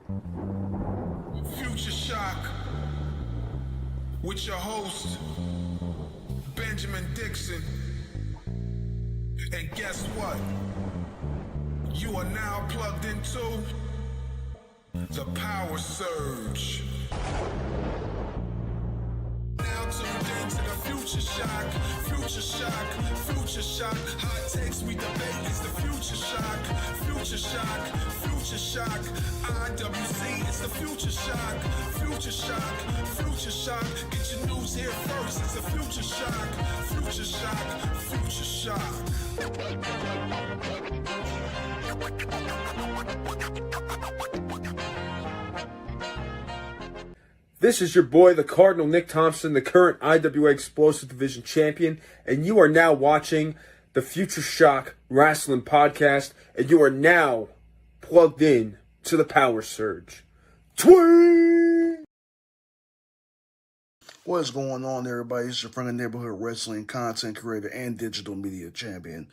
Future Shock with your host, Benjamin Dixon. And guess what? You are now plugged into the Power Surge. Now tuned into the Future Shock, Future Shock, Future Shock. Hot takes we debate is the Future Shock, Future Shock, Future Shock. IWC, it's the Future Shock, Future Shock, Future Shock. Get your news here first, it's the Future Shock, Future Shock, Future Shock. This is your boy, the Cardinal Nick Thompson, the current IWA Explosive Division Champion, and you are now watching the Future Shock Wrestling Podcast, and you are now plugged in to the Power Surge. Twing! What is going on, everybody? It's your friend and neighborhood wrestling content creator and digital media champion,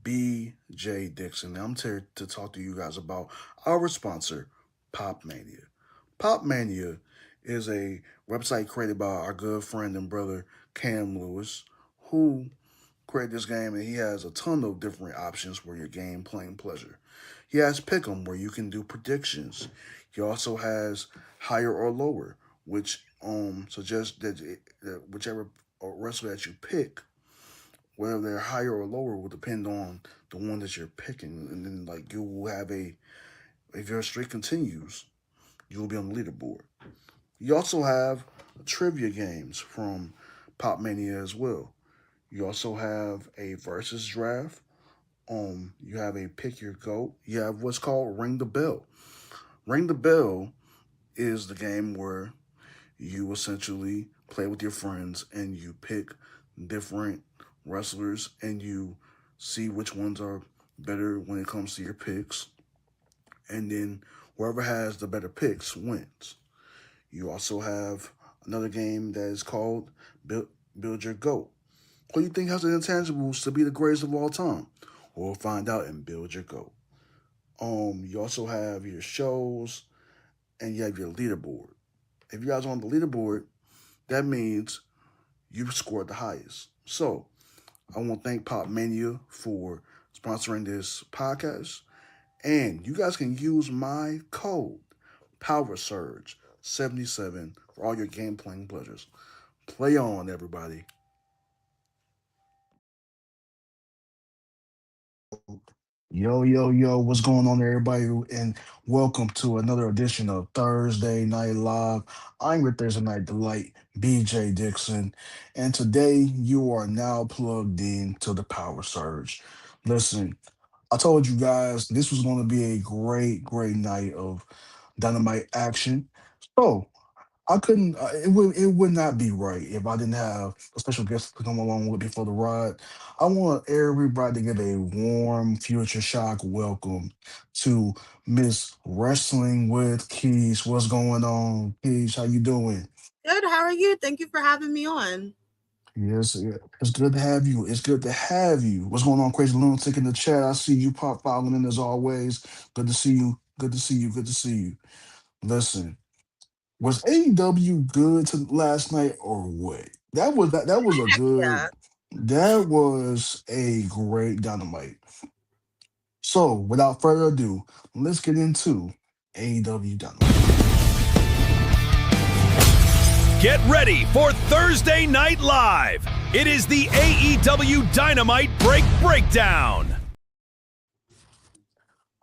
BJ Dixon. I'm here to talk to you guys about our sponsor, Pop Mania. Pop Mania is a website created by our good friend and brother, Cam Lewis, who created this game, and he has a ton of different options for your game playing pleasure. He has Pick'em, where you can do predictions. He also has Higher or Lower, which suggests that whichever wrestler that you pick, whether they're higher or lower, will depend on the one that you're picking. And then, like, you will have if your streak continues, you will be on the leaderboard. You also have trivia games from Pop Mania as well. You also have a versus draft. You have a pick your goat. You have what's called Ring the Bell. Ring the Bell is the game where you essentially play with your friends and you pick different wrestlers and you see which ones are better when it comes to your picks. And then whoever has the better picks wins. You also have another game that is called Build Your GOAT. Who do you think has the intangibles to be the greatest of all time? We'll find out in Build Your GOAT. You also have your shows and you have your leaderboard. If you guys are on the leaderboard, that means you've scored the highest. So I want to thank Pop Mania for sponsoring this podcast. And you guys can use my code, PowerSurge77, for all your game playing pleasures. Play on, everybody. Yo, what's going on, everybody? And welcome to another edition of Thursday Night Live. I'm your Thursday Night Delight, BJ Dixon. And today you are now plugged in to the Power Surge. Listen, I told you guys this was going to be a great night of Dynamite action. So I couldn't. It would not be right if I didn't have a special guest to come along with me for the ride. I want everybody to give a warm Future Shock welcome to Miss Wrestling with Keys. What's going on, Keys? How you doing? Good. How are you? Thank you for having me on. Yes, yeah, it's good to have you. It's good to have you. What's going on, Crazy Lunatic in the chat? I see you pop following in as always. Good to see you. Good to see you. Good to see you. Listen. Was AEW good to last night or what? That was a Yeah. good. That was a great Dynamite. So without further ado, let's get into AEW Dynamite. Get ready for Thursday Night Live. It is the AEW Dynamite Breakdown.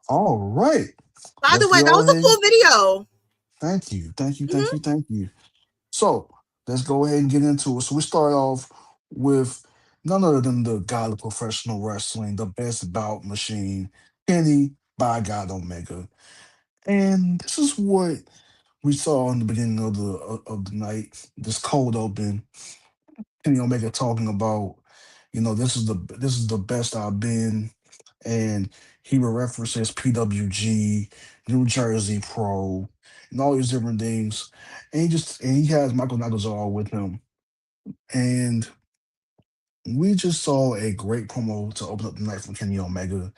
All right. By the Let's way, that go was a ahead. full video. Thank you. So let's go ahead and get into it. So we start off with none other than the god of professional wrestling, the best bout machine, Kenny by God Omega. And this is what we saw in the beginning of the night, this cold open. Kenny Omega talking about, this is the best I've been, and he would references PWG, New Jersey Pro, and all these different things. And he has Michael Nagazar with him, and we just saw a great promo to open up the night from Kenny Omega,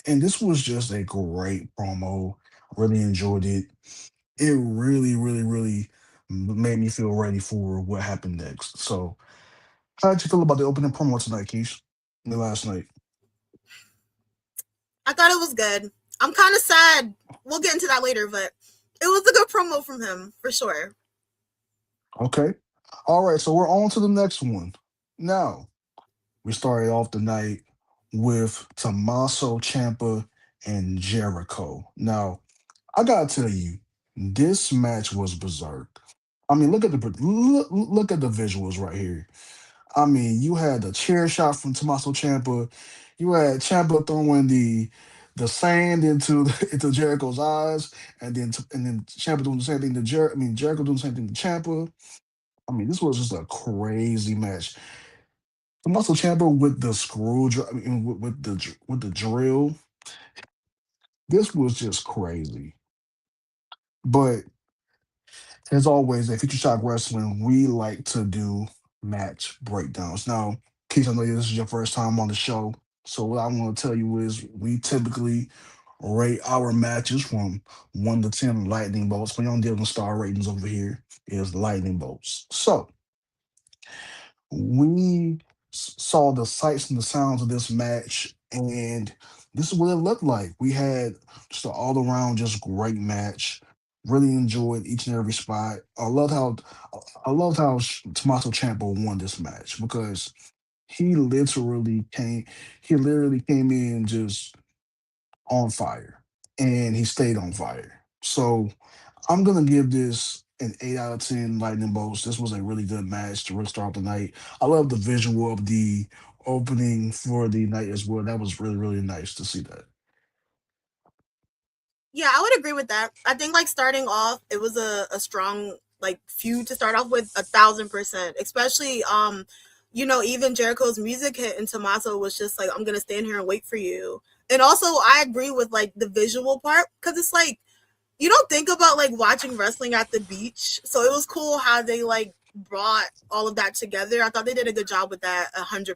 and this was just a great promo. Really enjoyed it. It really, really, really made me feel ready for what happened next. So, how did you feel about the opening promo tonight, Keish? The last night. I thought it was good. I'm kind of sad. We'll get into that later, but it was a good promo from him for sure. Okay. All right. So we're on to the next one. Now, we started off the night with Tommaso Ciampa and Jericho. Now, I gotta tell you, this match was berserk. I mean, look at the visuals right here. I mean, you had the chair shot from Tommaso Ciampa. You had Ciampa throwing the sand into into Jericho's eyes, and then Ciampa doing the same thing to Jericho doing the same thing to Ciampa. I mean, this was just a crazy match. Tommaso Ciampa with the I mean, with the drill. This was just crazy. But as always, at Future Shock Wrestling, we like to do match breakdowns. Now, Keith, I know this is your first time on the show. So what I want to tell you is we typically rate our matches from 1 to 10 lightning bolts. We don't deal with star ratings over here. Is lightning bolts. So we saw the sights and the sounds of this match, and this is what it looked like. We had just an all around just great match. Really enjoyed each and every spot. I loved how Tommaso Ciampa won this match because he literally came he literally came in just on fire, and he stayed on fire. So I'm gonna give this an 8 out of 10 lightning bolts. This was a really good match to really start the night. I love the visual of the opening for the night as well. That was really, really nice to see that. Yeah, I would agree with that. I think like starting off, it was a strong like feud to start off with 1,000%. Especially even Jericho's music hit and Tommaso was just like, I'm gonna stand here and wait for you. And also I agree with like the visual part because it's like you don't think about like watching wrestling at the beach. So it was cool how they like brought all of that together. I thought they did a good job with that 100%.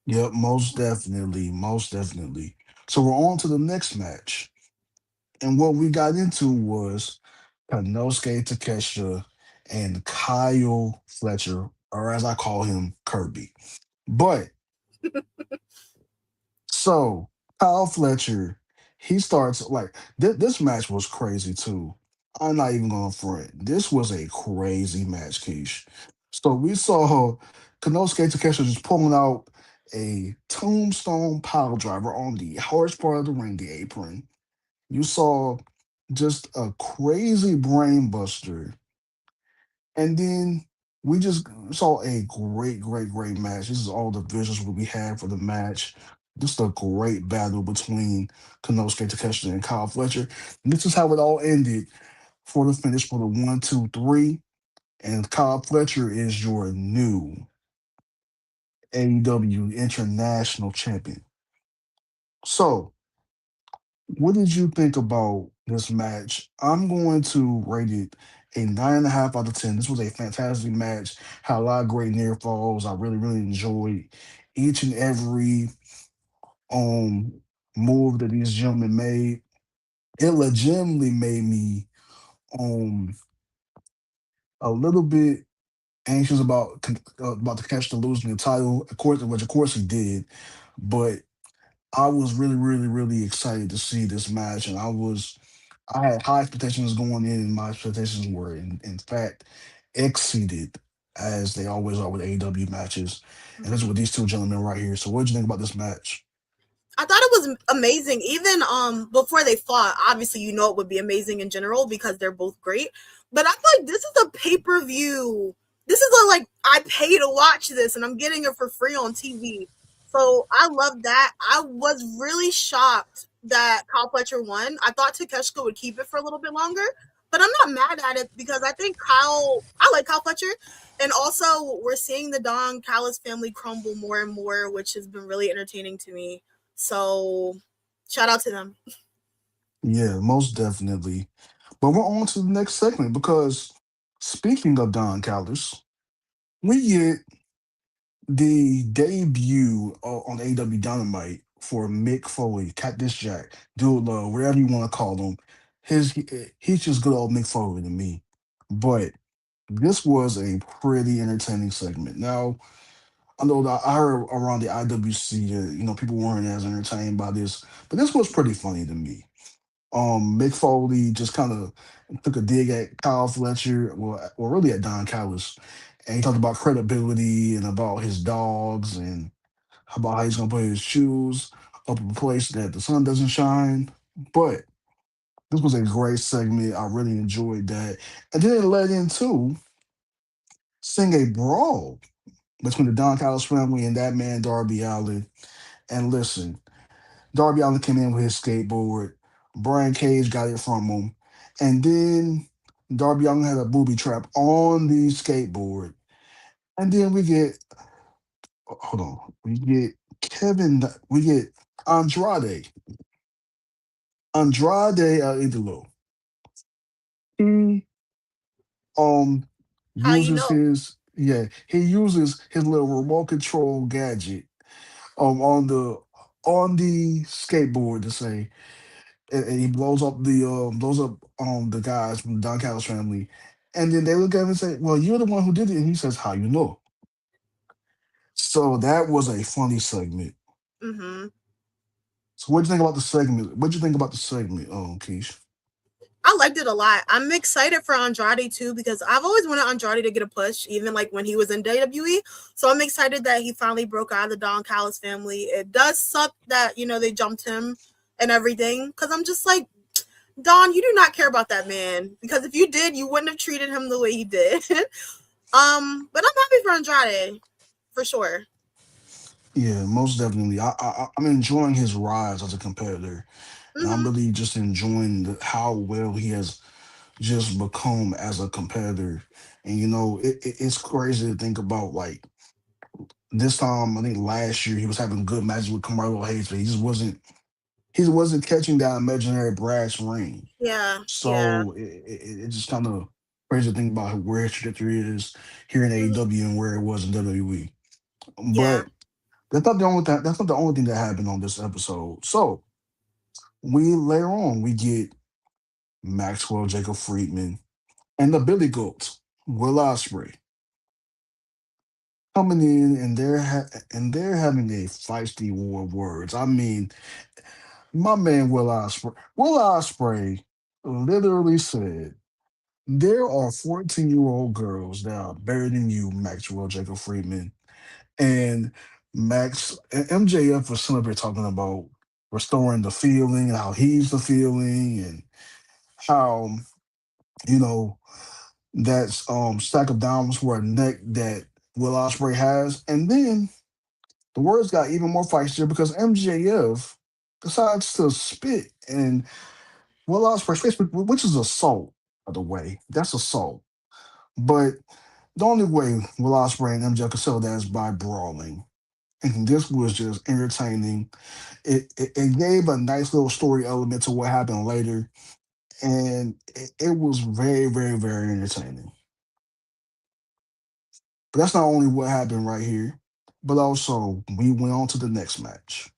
Yep, most definitely, most definitely. So we're on to the next match. And what we got into was Kanosuke Takeshita and Kyle Fletcher, or as I call him, Kirby. But so Kyle Fletcher, he starts like this match was crazy too. I'm not even going to front. This was a crazy match, Keish. So we saw Konosuke Takeshita just pulling out a tombstone pile driver on the hardest part of the ring, the apron. You saw just a crazy brain buster, and then we just saw a great, great, great match. This is all the visuals we had for the match. Just a great battle between Konosuke Takeshita and Kyle Fletcher. And this is how it all ended for the finish for the 1, 2, 3. And Kyle Fletcher is your new AEW International Champion. So, what did you think about this match? I'm going to rate it a 9.5 out of 10. This was a fantastic match. Had a lot of great near falls. I really, really enjoyed each and every um move that these gentlemen made. It legitimately made me um a little bit anxious about the catch to losing the title, of course he did, but I was really, really, really excited to see this match, and I had high expectations going in, and my expectations were, in fact, exceeded as they always are with AEW matches. And this is with these two gentlemen right here. So, what did you think about this match? I thought it was amazing. Even before they fought, obviously you know it would be amazing in general because they're both great. But I feel like this is a pay-per-view. This is like I pay to watch this and I'm getting it for free on TV. So I love that. I was really shocked that Kyle Fletcher won. I thought Takeshita would keep it for a little bit longer, but I'm not mad at it because I like Kyle Fletcher. And also we're seeing the Don Callis family crumble more and more, which has been really entertaining to me. So shout out to them. Yeah, most definitely. But we're on to the next segment because speaking of Don Callis, we get the debut on AEW Dynamite for Mick Foley, Cactus Jack, Dude Love, whatever you want to call him. He's just good old Mick Foley to me. But this was a pretty entertaining segment. Now, I know that I heard around the IWC that people weren't as entertained by this, but this was pretty funny to me. Mick Foley just kind of took a dig at Kyle Fletcher, well, really at Don Callis, and he talked about credibility and about his dogs and about how he's gonna put his shoes up in a place that the sun doesn't shine. But this was a great segment. I really enjoyed that, and then it led into seeing a brawl between the Don Callis family and that man Darby Allin. And listen, Darby Allin came in with his skateboard. Brian Cage got it from him. And then Darby Allin had a booby trap on the skateboard. And then we get, hold on, we get we get Andrade. Andrade Idolo. He um How you uses know? he uses his little remote control gadget on the skateboard to say, and he blows up the guys from the Don Callis family, and then they look at him and say, "Well, you're the one who did it," and he says, "How you know?" So that was a funny segment. Hmm. So what do you think about the segment? What do you think about the segment, Keish? I liked it a lot. I'm excited for Andrade too because I've always wanted Andrade to get a push, even like when he was in WWE. So I'm excited that he finally broke out of the Don Callis family. It does suck that they jumped him and everything because I'm just like, Don, you do not care about that man because if you did, you wouldn't have treated him the way he did. But I'm happy for Andrade for sure. Yeah, most definitely. I'm enjoying his rise as a competitor, and I'm Hmm. really just enjoying how well he has just become as a competitor. And it's crazy to think about, like, this time, I think last year, he was having good matches with Carmelo Hayes, but he wasn't catching that imaginary brass ring. Yeah, yeah. So it just kind of crazy to think about where his trajectory is here in Mhm. AEW and where it was in WWE. Yeah. But that's not the only thing that happened on this episode. So we later on we get Maxwell Jacob Friedman and the Billy Goat, Will Ospreay, coming in, and they're having a feisty war of words. I mean, my man Will Ospreay literally said, "There are 14-year-old girls that are better than you, Maxwell Jacob Friedman." And Max and MJF was sitting up here talking about restoring the feeling and how he's the feeling and how, you know, that's stack of diamonds for a neck that Will Ospreay has. And then the words got even more feisty because MJF decides to spit and Will Ospreay's face, which is assault, by the way. That's assault. But the only way Will Ospreay and MJF could settle that is by brawling. And this was just entertaining. It gave a nice little story element to what happened later. And it was very, very, very entertaining. But that's not only what happened right here, but also we went on to the next match.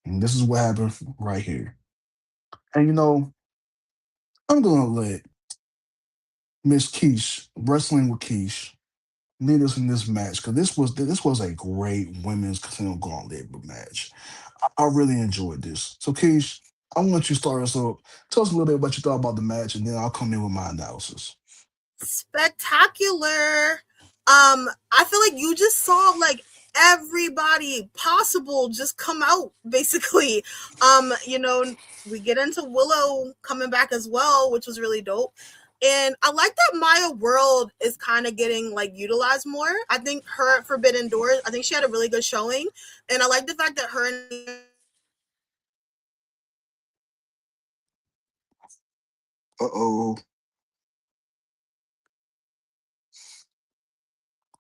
And this is what happened right here. And I'm gonna let Miss Keish, wrestling with Keish, lead us in this match because this was a great women's casino gauntlet match. I really enjoyed this. So Keish, I want you to start us up. Tell us a little bit what you thought about the match, and then I'll come in with my analysis. Spectacular. I feel like you just saw like everybody possible just come out basically. We get into Willow coming back as well, which was really dope. And I like that Maya World is kind of getting like utilized more. I think her at Forbidden Doors, I think she had a really good showing. And I like the fact that her and Uh oh.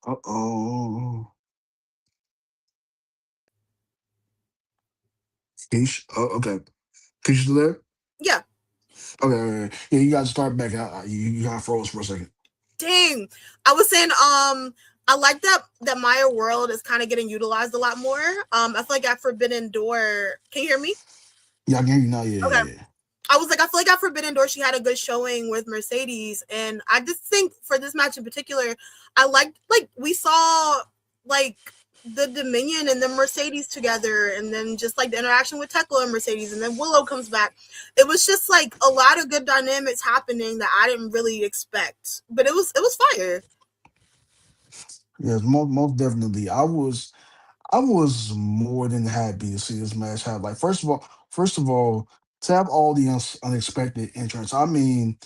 Uh oh. Keish. Oh, okay. Keish, you still there? yeah, Okay. Yeah, you got to start back. You got froze for a second. dang. I was saying I like that Maya World is kind of getting utilized a lot more. I feel like at Forbidden Door, can you hear me? Yeah, I can hear you now. Yeah, Okay. yeah, yeah. I was like, I feel like at Forbidden Door, she had a good showing with Mercedes, and I just think for this match in particular, I liked like we saw like the Dominion and the Mercedes together, and then just like the interaction with Tekla and Mercedes, and then Willow comes back. It was just like a lot of good dynamics happening that I didn't really expect, but it was fire. Yes, most definitely. I was more than happy to see this match have like first of all to have all the unexpected entrants. I mean,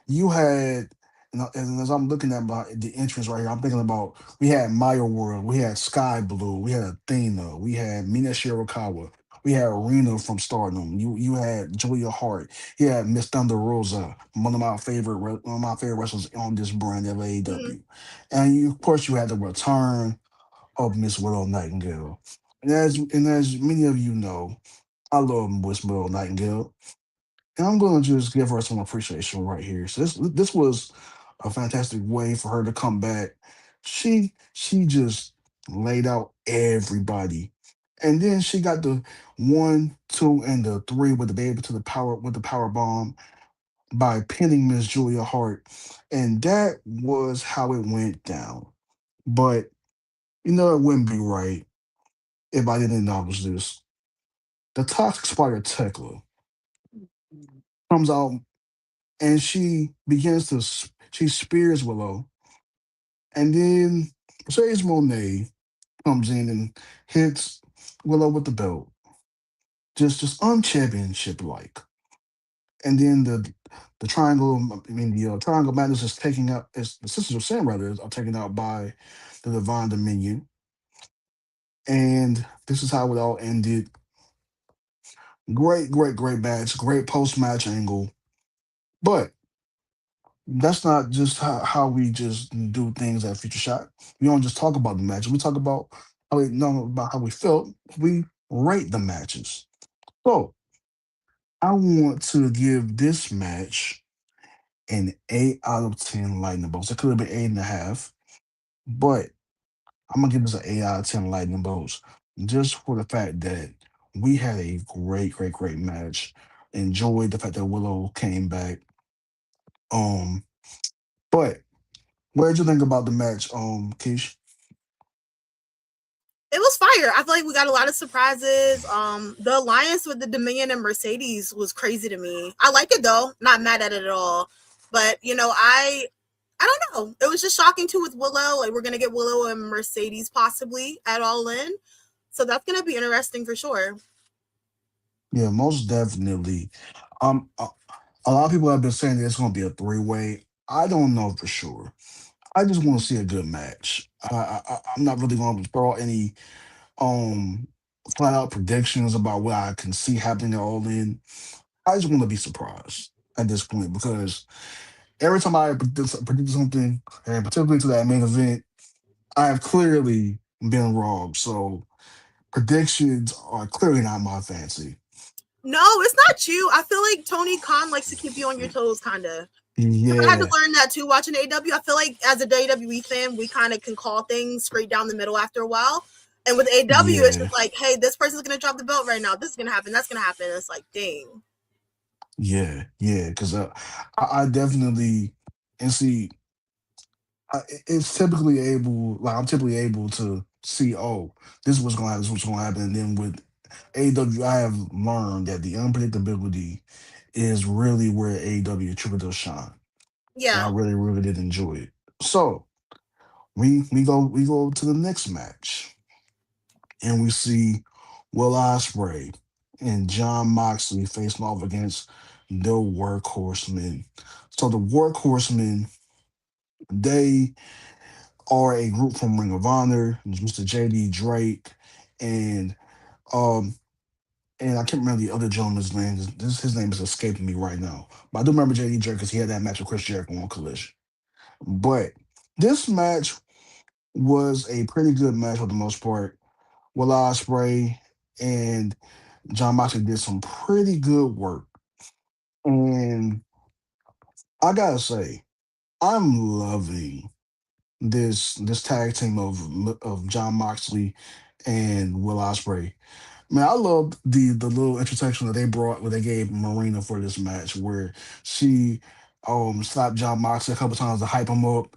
you had, and as I'm looking at the entrance right here, I'm thinking about we had Maya World, we had Sky Blue, we had Athena, we had Mina Shirakawa, we had Rena from Stardom, you had Julia Hart, you had Miss Thunder Rosa, one of my favorite wrestlers on this brand of Mhm. AEW, and of course you had the return of Miss Willow Nightingale, and as many of you know, I love Miss Willow Nightingale. And I'm gonna just give her some appreciation right here. So this was a fantastic way for her to come back. She just laid out everybody. And then she got the 1, 2, and the 3 with the baby to the power bomb by pinning Miss Julia Hart. And that was how it went down. But it wouldn't be right if I didn't acknowledge this. The Toxic Spider Tekla comes out and she spears Willow, and then Mercedes Monet comes in and hits Willow with the belt, just unchampionship like. And then the triangle madness is taking out, is the Sisters of Sam rather are taken out by the Divine Dominion, and this is how it all ended. Great, great, great match, great post match angle, but that's not just how we just do things at Future Shot. We don't just talk about the matches. We talk about how we felt. We rate the matches. So I want to give this match an 8 out of 10 lightning bolts. It could have been 8.5, but I'm gonna give this an 8 out of 10 lightning bolts just for the fact that we had a great, great, great match. Enjoyed the fact that Willow came back. Um, but what did you think about the match, Keish? It was fire. I feel like we got a lot of surprises. The alliance with the Dominion and Mercedes was crazy to me. I like it though, not mad at it at all. But I don't know. It was just shocking too with Willow. Like we're gonna get Willow and Mercedes possibly at All In, so that's gonna be interesting for sure. Yeah, most definitely. A lot of people have been saying that it's going to be a 3-way. I don't know for sure. I just want to see a good match. I'm not really going to throw any um flat out predictions about what I can see happening at All In. I just want to be surprised at this point because every time I predict something, and particularly to that main event, I have clearly been wrong. So predictions are clearly not my fancy. No, it's not you. I feel like Tony Khan likes to keep you on your toes, kind of. I had to Yeah, learn that too watching AEW. I feel like as a WWE fan, we kind of can call things straight down the middle after a while. And with AEW, it's yeah. just like, hey, this person's gonna drop the belt right now. This is gonna happen. That's gonna happen. It's like, dang. Yeah, yeah, because I definitely and see, it's typically able, like I'm typically able to see, oh, this is what's going to happen, this is what's going to happen, and then with AEW, I have learned that the unpredictability is really where AEW truly does shine, and I Yeah. really, really did enjoy it. So we go to the next match, and we see Will Ospreay and John Moxley facing off against the Workhorsemen. So the Workhorsemen, they are a group from Ring of Honor, Mr. JD Drake, and um and I can't remember the other gentleman's name. His name is escaping me right now. But I do remember JD Drake because he had that match with Chris Jericho on Collision. But this match was a pretty good match for the most part. Will Ospreay and John Moxley did some pretty good work. And I gotta say, I'm loving this tag team of John Moxley and Will Ospreay. Man, I love the little intersection that they brought where they gave Marina for this match, where she slapped John Moxley a couple times to hype him up,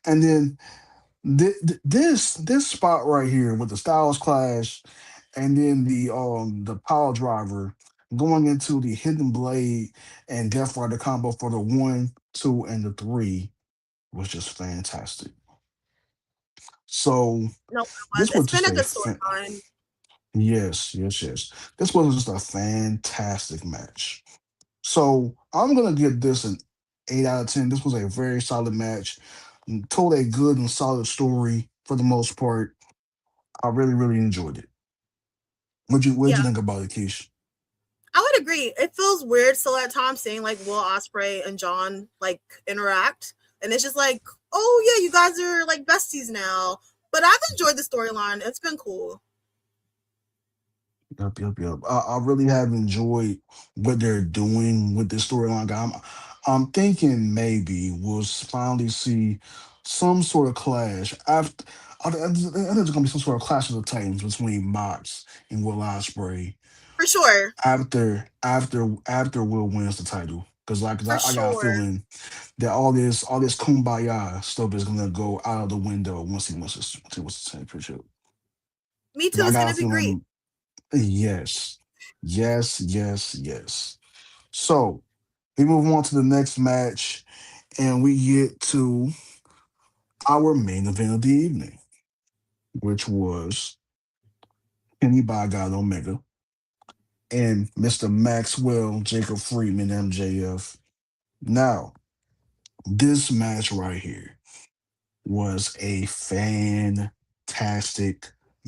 and then this spot right here with the Styles Clash, and then the power driver going into the Hidden Blade and Death Rider combo for the 1, 2, and the 3 was just fantastic. So No, it was. this was It's been just a good storyline. yes, yes, yes. This was just a fantastic match. So I'm gonna give this an 8 out of 10. This was a very solid match. Told a good and solid story for the most part. I really, really enjoyed it. What'd Yeah, you think about it, Keish? I would agree. It feels weird still at times seeing like Will Ospreay and John like interact, and it's just like, oh yeah, you guys are like besties now. But I've enjoyed the storyline. It's been cool. Yep, yep, yep. I really have enjoyed what they're doing with this storyline. I'm thinking maybe we'll finally see some sort of clash after. I think there's gonna be some sort of clash of the titans between Mox and Will Ospreay For sure. after Will wins the title. Because like 'cause For I got a sure. feeling that all this kumbaya stuff is gonna go out of the window once he wins the championship. Me 'Cause too. I It's got a gonna be great. feeling yes, yes, yes, yes. So we move on to the next match, and we get to our main event of the evening, which was Kenny God Omega and Mr. Maxwell Jacob Friedman MJF. Now, this match right here was a fantastic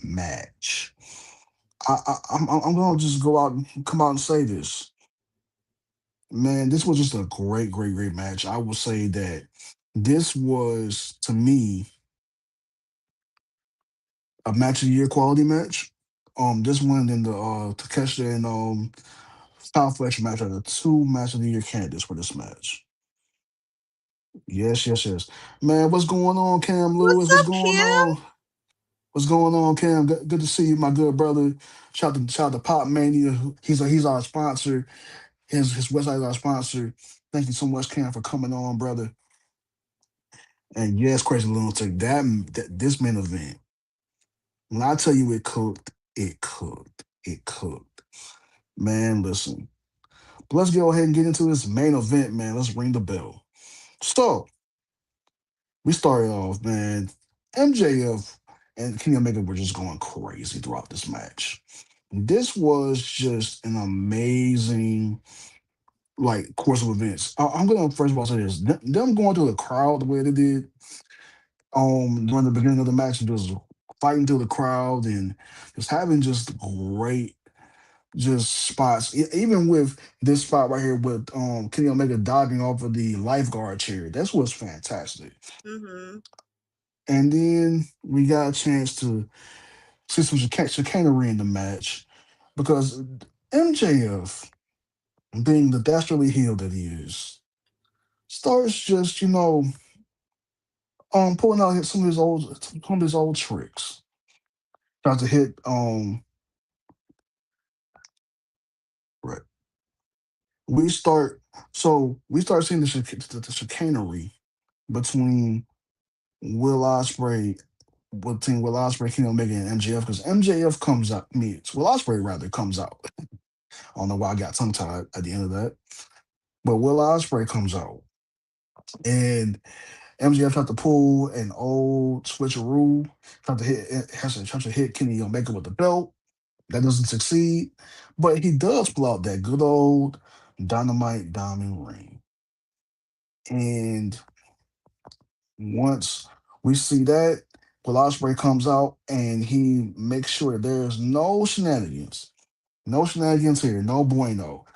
match. I'm gonna just go out and come out and say this. Man, this was just a great, great, great match. I will say that this was to me a match of the year quality match. This one and the Takeshita and Kyle Fletcher match are the two match of the year candidates for this match. Yes, yes, yes. Man, what's going on, Cam What's Lewis? What's up, going Cam? on? What's going on, Cam? Good to see you, my good brother. Shout out to Pop Mania. He's our sponsor. His website is our sponsor. Thank you so much, Cam, for coming on, brother. And yes, Crazy Lunatic, that this main event, when I tell you it cooked, it cooked. It cooked. Man, listen. But let's go ahead and get into this main event, man. Let's ring the bell. So, we started off, man. MJF and Kenny Omega were just going crazy throughout this match. This was just an amazing course of events. I'm gonna first of all say this: them going through the crowd the way they did during the beginning of the match and just fighting through the crowd and just having just great just spots. Even with this spot right here with Kenny Omega dodging off of the lifeguard chair, that's what's fantastic. Mm-hmm. And then we got a chance to see some chicanery in the match because MJF, being the dastardly heel that he is, starts just pulling out some of his old tricks. Tries to hit right. We start we start seeing the chicanery between Will Ospreay Will Ospreay, Kenny Omega, and MJF because MJF comes out. I mean, it's Will Ospreay rather comes out. I don't know why I got tongue tied at the end of that, but Will Ospreay comes out and MJF tried to pull an old switcheroo, tried to hit Kenny Omega with the belt. That doesn't succeed, but he does pull out that good old Dynamite Diamond Ring. And once we see that, Will Ospreay comes out and he makes sure that there's no shenanigans. No shenanigans here, no bueno.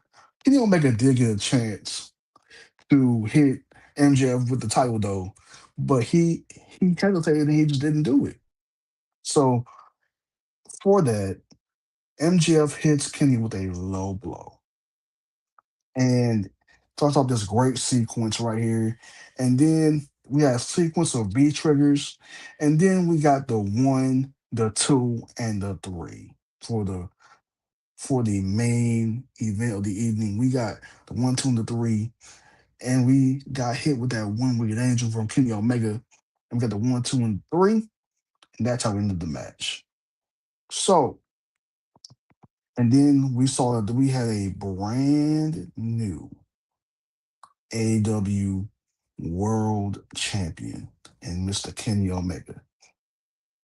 Kenny Omega did get a chance to hit MJF with the title though, but he hesitated and he just didn't do it. So for that, MJF hits Kenny with a low blow and starts off this great sequence right here. And then We had a sequence of B triggers, and then we got the one, the two, and the three for the main event of the evening. We got the one, two, and the three, and we got hit with that one wicked angel from Kenny Omega. And we got the one, two, and three, and that's how we ended the match. So, and then we saw that we had a brand new AEW World Champion and Mr. Kenny Omega.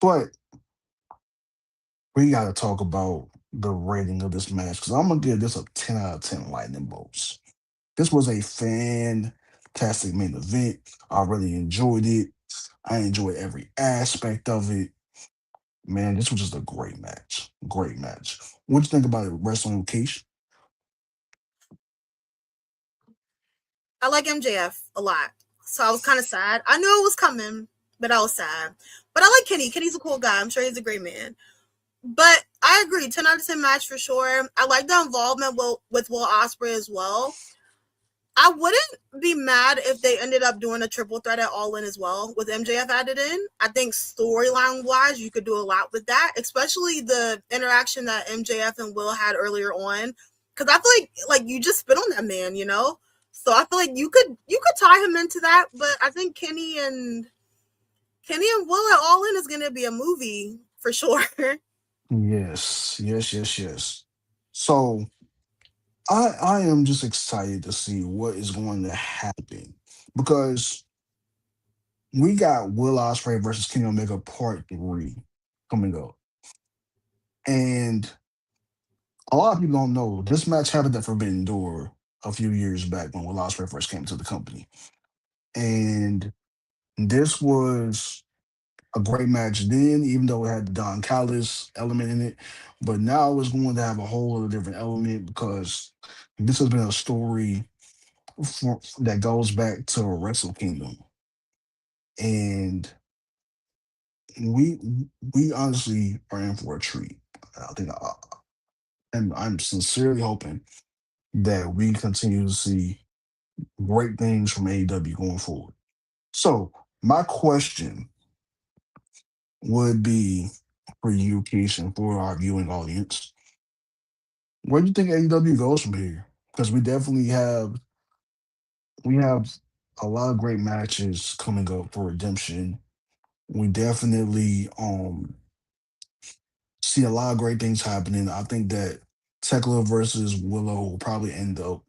But we got to talk about the rating of this match because I'm gonna give this a 10 out of 10 lightning bolts. This was a fantastic main event. I really enjoyed it. I enjoyed every aspect of it. Man, this was just a great match. Great match. What you think about it, Wrestling with Keish? I like MJF a lot. So I was kind of sad. I knew it was coming, but I was sad. But I like Kenny. Kenny's a cool guy. I'm sure he's a great man. But I agree, 10 out of 10 match for sure. I like the involvement with Will Ospreay as well. I wouldn't be mad if they ended up doing a triple threat at All In as well with MJF added in. I think storyline wise, you could do a lot with that, especially the interaction that MJF and Will had earlier on. Because I feel like you just spit on that man, you know. So I feel like you could tie him into that. But I think Kenny and Will at All In is going to be a movie for sure. Yes, yes, yes, yes. So I am just excited to see what is going to happen because we got Will Ospreay versus Kenny Omega Part 3 coming up. And a lot of people don't know this match happened at Forbidden Door a few years back when Will Ospreay first came to the company. And this was a great match then, even though it had the Don Callis element in it. But now it's going to have a whole other different element because this has been a story that goes back to Wrestle Kingdom. And we we honestly are in for a treat. I think and I'm sincerely hoping that we continue to see great things from AEW going forward. So my question would be for you, Keisha, and for our viewing audience, where do you think AEW goes from here? Because we have a lot of great matches coming up for Redemption. We definitely see a lot of great things happening. I think that Tekla versus Willow will probably end up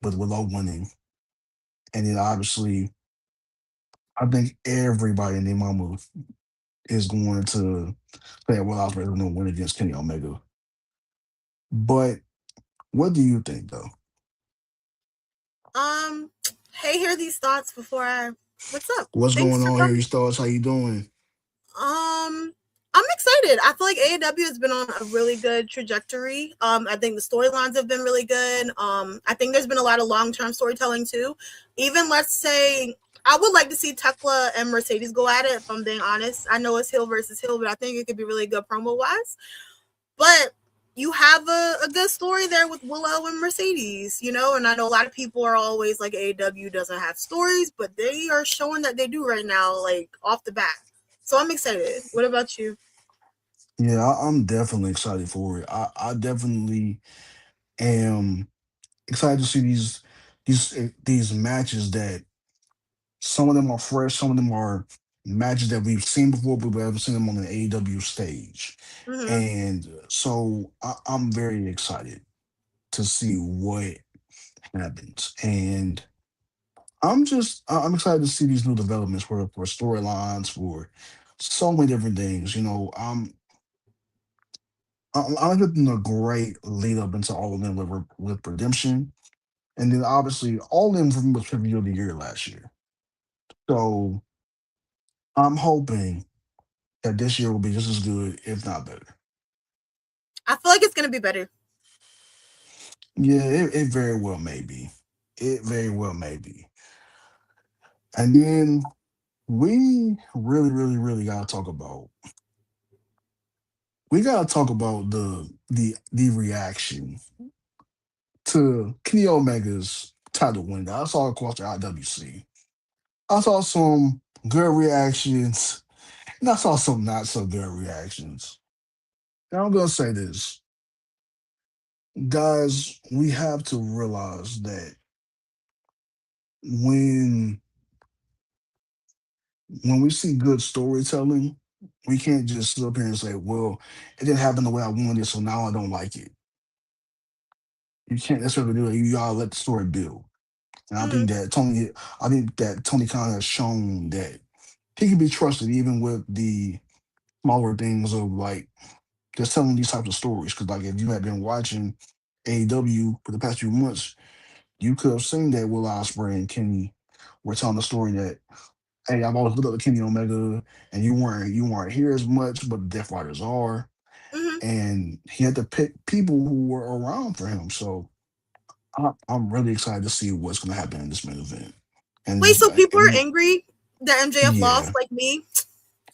with Willow winning. And then obviously, I think everybody in their mama is going to say Will Ospreay is going to win against Kenny Omega. But what do you think, though? Hey, hear these thoughts before I. What's up? What's Thanks going for on here? coming. Your thoughts? How you doing? I'm excited. I feel like AEW has been on a really good trajectory. I think the storylines have been really good. I think there's been a lot of long-term storytelling too. Even let's say I would like to see Tekla and Mercedes go at it, if I'm being honest. I know it's heel versus heel, but I think it could be really good promo-wise. But you have a good story there with Willow and Mercedes, you know, and I know a lot of people are always like AEW doesn't have stories, but they are showing that they do right now, like off the bat. So I'm excited. What about you? Yeah, I'm definitely excited for it. I definitely am excited to see these matches that some of them are fresh, some of them are matches that we've seen before, but we haven't seen them on the AEW stage. Mm-hmm. And so I'm very excited to see what happens. And I'm excited to see these new developments for storylines, for so many different things. You know, I'm getting a great lead up into all of them with Redemption. And then obviously all of them from was preview of the year last year. So I'm hoping that this year will be just as good, if not better. I feel like it's gonna be better. Yeah, it very well may be. It very well may be. And then we really, really, really gotta talk about the reaction to Kenny Omega's title win. I saw it across the IWC. I saw some good reactions, and I saw some not so good reactions. And I'm gonna say this, guys. We have to realize that when when we see good storytelling, we can't just sit up here and say, "Well, it didn't happen the way I wanted, so now I don't like it." You can't necessarily do that. You gotta let the story build. And Mhm. I think that Tony Khan has shown that he can be trusted even with the smaller things of like just telling these types of stories. Because like if you had been watching AEW for the past few months, you could have seen that Will Ospreay and Kenny were telling the story that, hey, I've always looked up to Kenny Omega, and you weren't here as much, but the Death Riders are, Mhm. and he had to pick people who were around for him. So I'm really excited to see what's going to happen in this main event. And Wait, this, so people are and angry that MJF lost yeah, like me?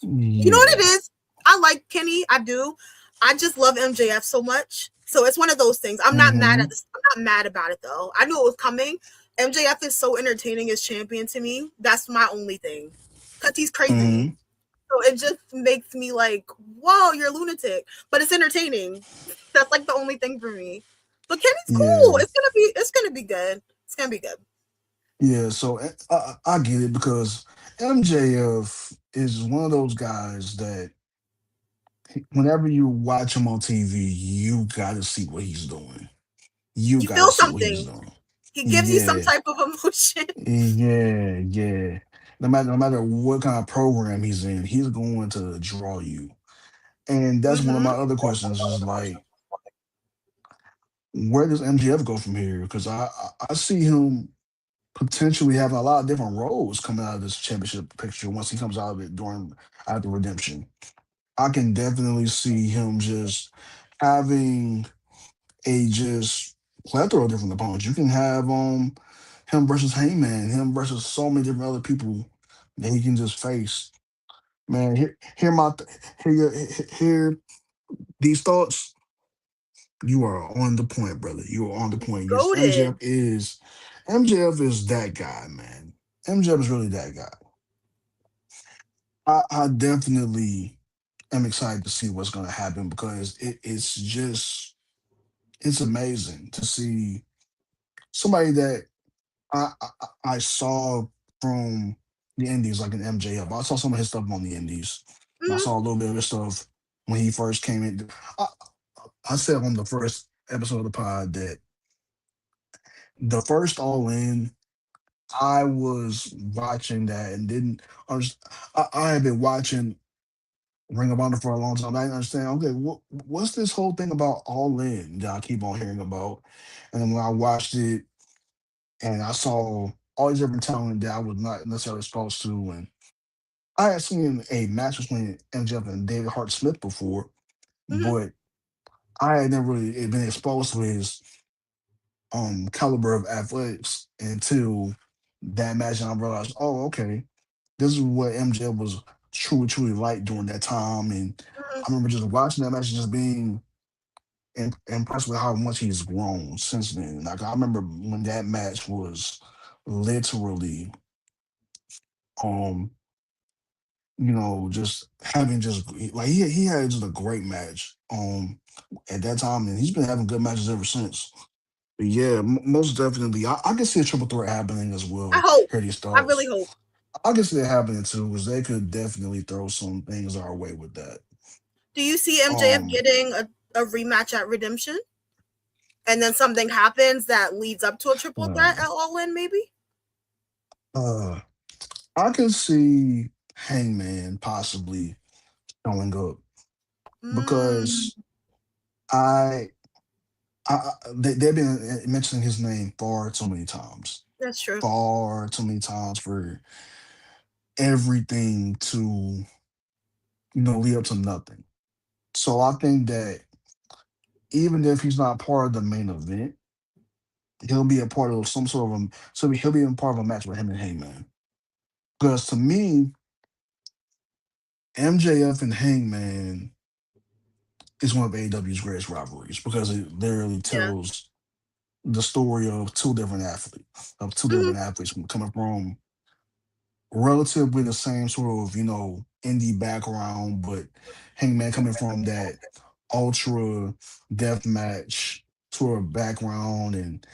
You know what it yeah, is? I like Kenny. I do. I just love MJF so much. So it's one of those things. I'm not mad mm-hmm, at this. I'm not mad about it though. I knew it was coming. MJF is so entertaining as champion to me. That's my only thing. Cause he's crazy. mm-hmm, So it just makes me like, whoa, you're a lunatic. But it's entertaining. That's like the only thing for me. But Kenny's cool. yeah, It's gonna be good. It's gonna be good. yeah. So I get it because MJF is one of those guys that whenever you watch him on TV, you got to see what he's doing. You You got to feel see what he's something. doing. He gives you some Yeah, type of emotion. yeah, yeah. No matter what kind of program he's in, he's going to draw you. And that's one of my Mm-hmm. other questions is like, where does MJF go from here? Because I see him potentially having a lot of different roles coming out of this championship picture once he comes out of it during after redemption. I can definitely see him just having a just plethora of different opponents. You can have him versus Heyman, him versus so many different other people that he can just face. Man, hear my hear these thoughts. You are on the point, brother. You are on the point. Yes, Goaded. MJF is that guy, man. MJF is really that guy. I definitely am excited to see what's going to happen because it's amazing to see somebody that I saw from the Indies, like an MJF. I saw some of his stuff on the Indies. And I Mm-hmm. saw a little bit of his stuff when he first came in. I, I said on the first episode of the pod that the first All In, I was watching that and didn't understand. I had been watching Ring of Honor for a long time. I didn't understand. Okay, what's this whole thing about All In that I keep on hearing about? And then when I watched it and I saw all these different talent that I was not necessarily exposed to, and I had seen a match between MJF and David Hart Smith before, Mm-hmm. but I had never really been exposed to his caliber of athletics until that match, and I realized, oh, okay, this is what MJF was truly like during that time. And Mm-hmm. I remember just watching that match and just being impressed with how much he's grown since then. Like I remember when that match was literally, um, just having just like he had just a great match at that time, and he's been having good matches ever since. But yeah, most definitely, I can see a triple threat happening as I well. hope. Hear these I really thoughts. hope. I can see it happening too, because they could definitely throw some things our way with that. Do you see MJF Um, getting a rematch at Redemption? And then something happens that leads up to a triple threat uh, at All In, maybe? uh, I can see Hangman possibly showing up Mm, because I, they've been mentioning his name far too many times, that's true. far too many times for everything to lead up to nothing. So I think that even if he's not part of the main event, he'll be a part of some sort of so he'll be in part of a match with him and Hangman. Because to me, MJF and Hangman is one of AEW's greatest rivalries because it literally Yeah. tells the story of two different athletes, Hmm. coming from relatively the same sort of, indie background, but Hangman coming from that ultra death match sort of background, and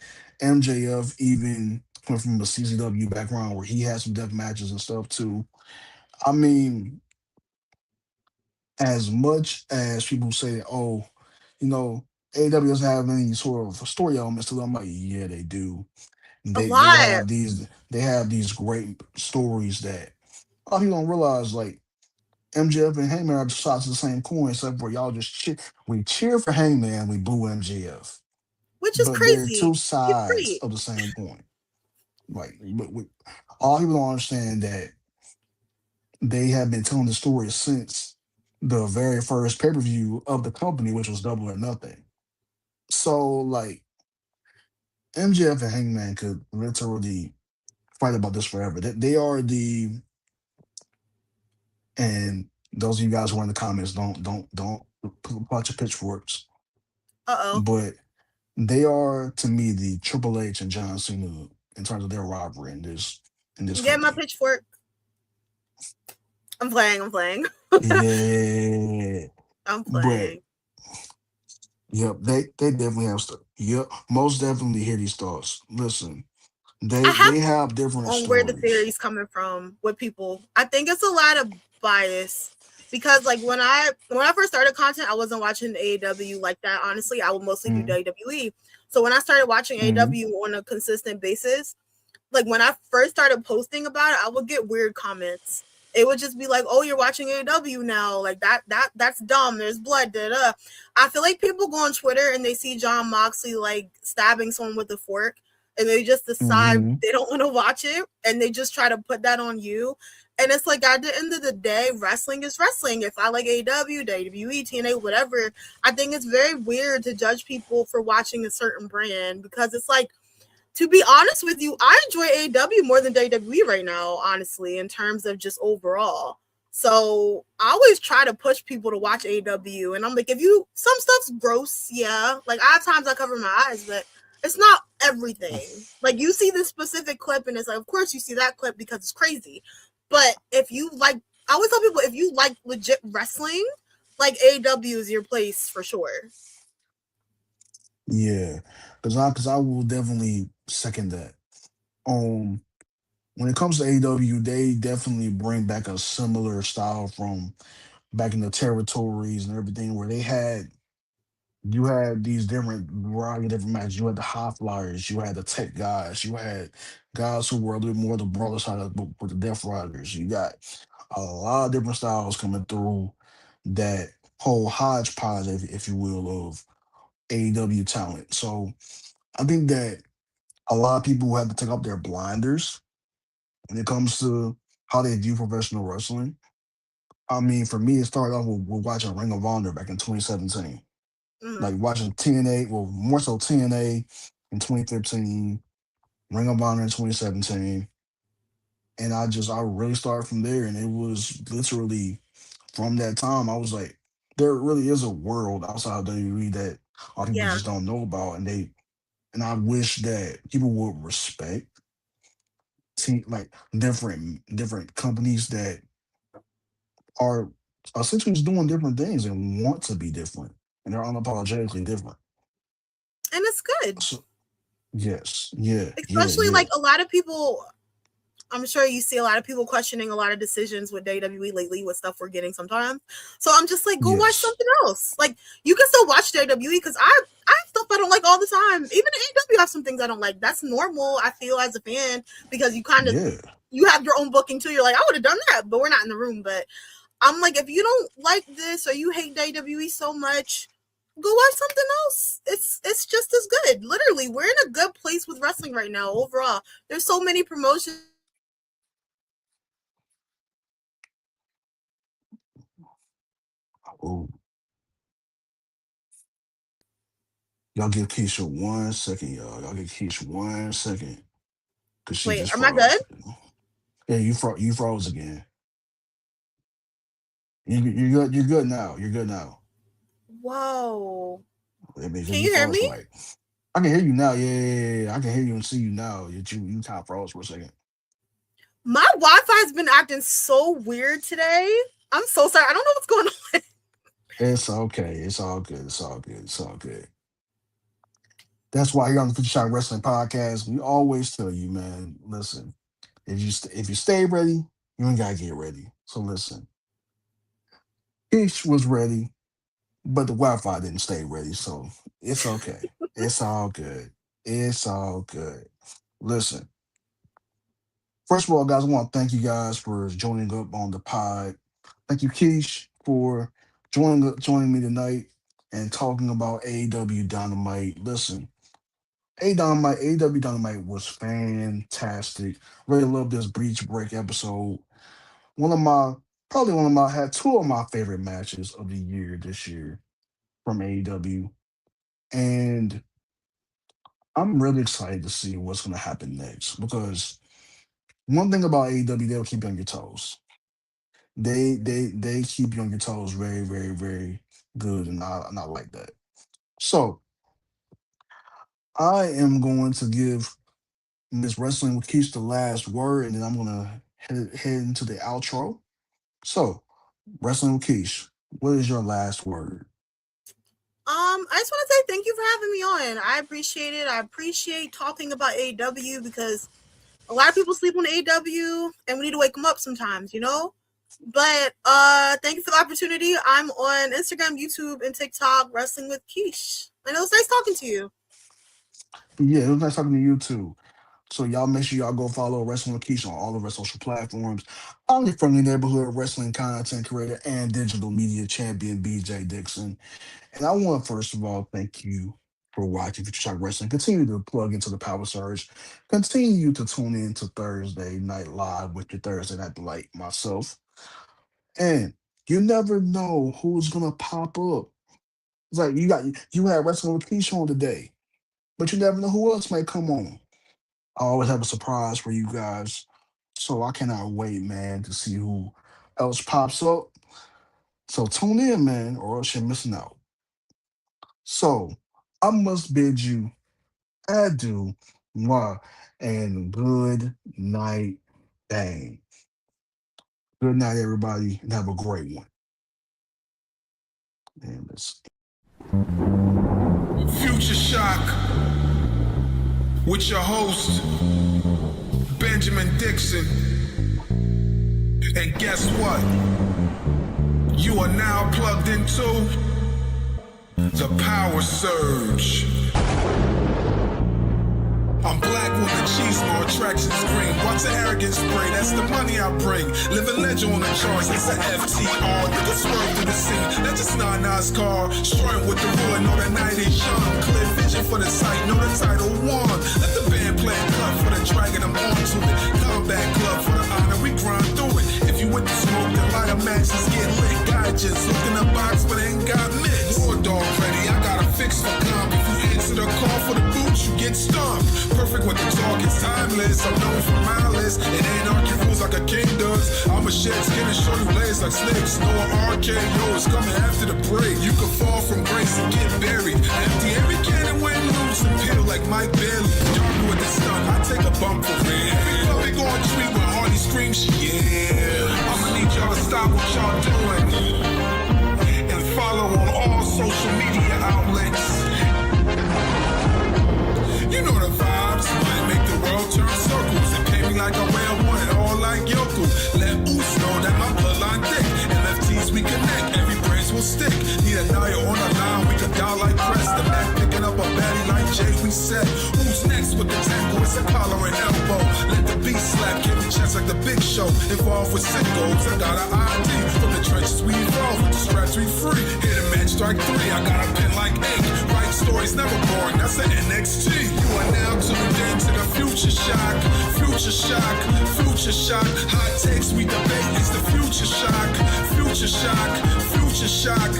MJF even coming from a CCW background where he had some death matches and stuff too. I mean, as much as people say, oh, AEW doesn't have any sort of story elements to them, I'm like, yeah, they do. A They lot. have these great stories that a lot of people don't realize. Like MJF and Hangman are sides of the same coin, except for y'all just we cheer for Hangman, we boo MJF, Which is but they're crazy. two He's sides great. of the same coin. Like, all people don't understand that they have been telling the story since the very first pay per view of the company, which was Double or Nothing. So, like, MJF and Hangman could literally fight about this forever. They are and those of you guys who are in the comments, don't put a bunch of pitchforks, Uh-oh. but they are to me the Triple H and John Cena in terms of their rivalry in this Get my company. pitchfork. I'm playing. I'm playing. Yeah, I'm but playing. yep, they definitely have stuff. Yep, most definitely hear these thoughts. Listen, I they have have different on where the stories. theory's coming from with people. I think it's a lot of bias because like when I first started content, I wasn't watching AEW like that. Honestly, I would mostly do Mm-hmm. WWE. So when I started watching Mm-hmm. AEW on a consistent basis, like when I first started posting about it, I would get weird comments. It would just be like, "Oh, you're watching AEW now, like that's dumb. There's blood." Da, da. I feel like people go on Twitter and they see John Moxley like stabbing someone with a fork, and they just decide Mm-hmm. they don't want to watch it, and they just try to put that on you. And it's like at the end of the day, wrestling is wrestling. If I like AEW, WWE, TNA, whatever, I think it's very weird to judge people for watching a certain brand because it's like to be honest with you, I enjoy AEW more than WWE right now, honestly, in terms of just overall. So I always try to push people to watch AEW. And I'm like, if you, some stuff's gross, yeah. Like I have times I cover my eyes, but it's not everything. Like you see this specific clip and it's like, of course you see that clip because it's crazy. But if you like, I always tell people, if you like legit wrestling, like AEW is your place for sure. Yeah, because I will definitely second that. Um, when it comes to AEW, they definitely bring back a similar style from back in the territories and everything, where you had these different variety of different matches. You had the high flyers, you had the tech guys, you had guys who were a little more the brawler side of with the Death Riders. You got a lot of different styles coming through that whole hodgepodge, if you will, of AEW talent. So I think that a lot of people have to take off their blinders when it comes to how they view professional wrestling. I mean, for me, it started off with watching Ring of Honor back in 2017. Mm-hmm. Like watching TNA, well, more so TNA in 2015, Ring of Honor in 2017. And I really started from there. And it was literally from that time, I was like, there really is a world outside of WWE that a lot of people Yeah. just don't know about. And I wish that people would respect like different companies that are essentially just doing different things and want to be different, and they're unapologetically different. And it's good. So yes, yeah, yeah, Especially yeah, like a lot of people, I'm sure you see a lot of people questioning a lot of decisions with WWE lately with stuff we're getting sometimes. So I'm just like, go watch yes, something else. Like you can still watch WWE because I have stuff I don't like all the time. Even AEW have some things I don't like. That's normal. I feel as a fan because you kind of yeah, you have your own booking too. You're like, I would have done that, but we're not in the room. But I'm like, if you don't like this or you hate WWE so much, go watch something else. It's just as good. Literally, we're in a good place with wrestling right now. Overall, there's so many promotions. oh, y'all give Keisha 1 second, y'all give Keisha 1 second, because she Wait, just am I good? froze. Yeah, you froze again. You're good now. You're good now. Whoa. I mean, Can you you hear froze for me? like, I can hear you now. Yeah, yeah, yeah, yeah. I can hear you and see you now. You kind of froze for a second. My Wi-Fi's been acting so weird today. I'm so sorry. I don't know what's going on. It's okay. It's all good. It's all good. It's all good. That's why here on the Future Shot Wrestling Podcast, we always tell you, man, listen, if you stay ready, you ain't gotta get ready. So listen, Ish was ready, but the Wi-Fi didn't stay ready. So it's okay. It's all good. It's all good. Listen, first of all, guys, I want to thank you guys for joining up on the pod. Thank you, Keish, for joining me tonight and talking about AEW Dynamite. Listen, AEW Dynamite was fantastic. Really love this Breach Break episode. Had two of my favorite matches of the year this year from AEW. And I'm really excited to see what's going to happen next because one thing about AEW, they'll keep you on your toes. They keep you on your toes very, very, very good, and I like that. So I am going to give Miss Wrestling with Keith the last word, and then I'm gonna head into the outro. So, Wrestling with Keith, what is your last word? I just want to say thank you for having me on. I appreciate it. I appreciate talking about AEW because a lot of people sleep on AEW, and we need to wake them up sometimes, you know. But thank you for the opportunity. I'm on Instagram, YouTube, and TikTok, Wrestling with Kesh. And it was nice talking to you. Yeah, it was nice talking to you too. So y'all make sure y'all go follow Wrestling with Keisha on all of our social platforms. I'm your friendly neighborhood wrestling content creator and digital media champion, BJ Dixon. And I want to first of all thank you for watching Future Shock Wrestling. Continue to plug into the Power Surge. Continue to tune in to Thursday Night Live with your Thursday Night Delight, myself. And you never know who's gonna pop up. It's like you had Wrestling with Keisha on today, but you never know who else might come on. I always have a surprise for you guys. So I cannot wait, man, to see who else pops up. So tune in, man, or else you're missing out. So I must bid you adieu, mwah, and good night, bang. Good night, everybody, and have a great one. And let's Future Shock with your host, Benjamin Dixon. And guess what? You are now plugged into the Power Surge. I'm black when the cheese more attractions green. Watch the arrogance spray, that's the money I bring. Live a legend on the charts, that's an FTR. You can swerve through the scene, that's just Nana's car. Strong with the ruin, know the night is young. Clear vision for the sight, know the title won. Let the band play a club for the dragon, I'm on to it. Combat club for the honor, we grind through it. If you with the smoke, then light a match, let's get lit. Guy just look in the box, but ain't got mitts. War dog ready, I got a fix for comp. If you answer the call for the boots, you get stomped. Perfect when the talk is timeless. I'm known for malice. It ain't argue rules like a king does. I'ma shed skin and show you legs like snakes. No RKO is coming after the break. You can fall from grace and get buried. Empty every cannon when loose and peel like Mike Bailey. Dark with the stun, I take a bump for real. Every public on tweet when Hardy screams, yeah. I'ma need y'all to stop what y'all doing and follow on all social media outlets. You know the vibes, might make the world turn circles. It pay me like a whale, want it all like Yoku. Let Oos know that my bloodline thick. MFTs we connect, every brace will stick. Need a Naya on the line, we can dial like Crest. The Mac picking up a baddie like Jay, we set. Who's next with the tango? It's a collar and elbow. Let the beat slap, give me chest like the big show. Involved with sickos, I got an ID. From the trenches we evolve, with the scratch we free. Hit a match, strike three, I got a pen like ink. Write stories never boring, that's the NXT. You are now tuned in to the Future Shock. Future Shock, Future Shock. Hot takes we debate, it's the Future Shock. Future Shock, Future Shock.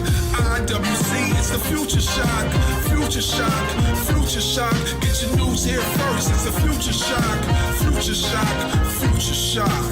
IWC, it's the Future Shock. Future Shock, Future Shock. Get your news here first, it's the Future Shock. Future Shock, Future Shock.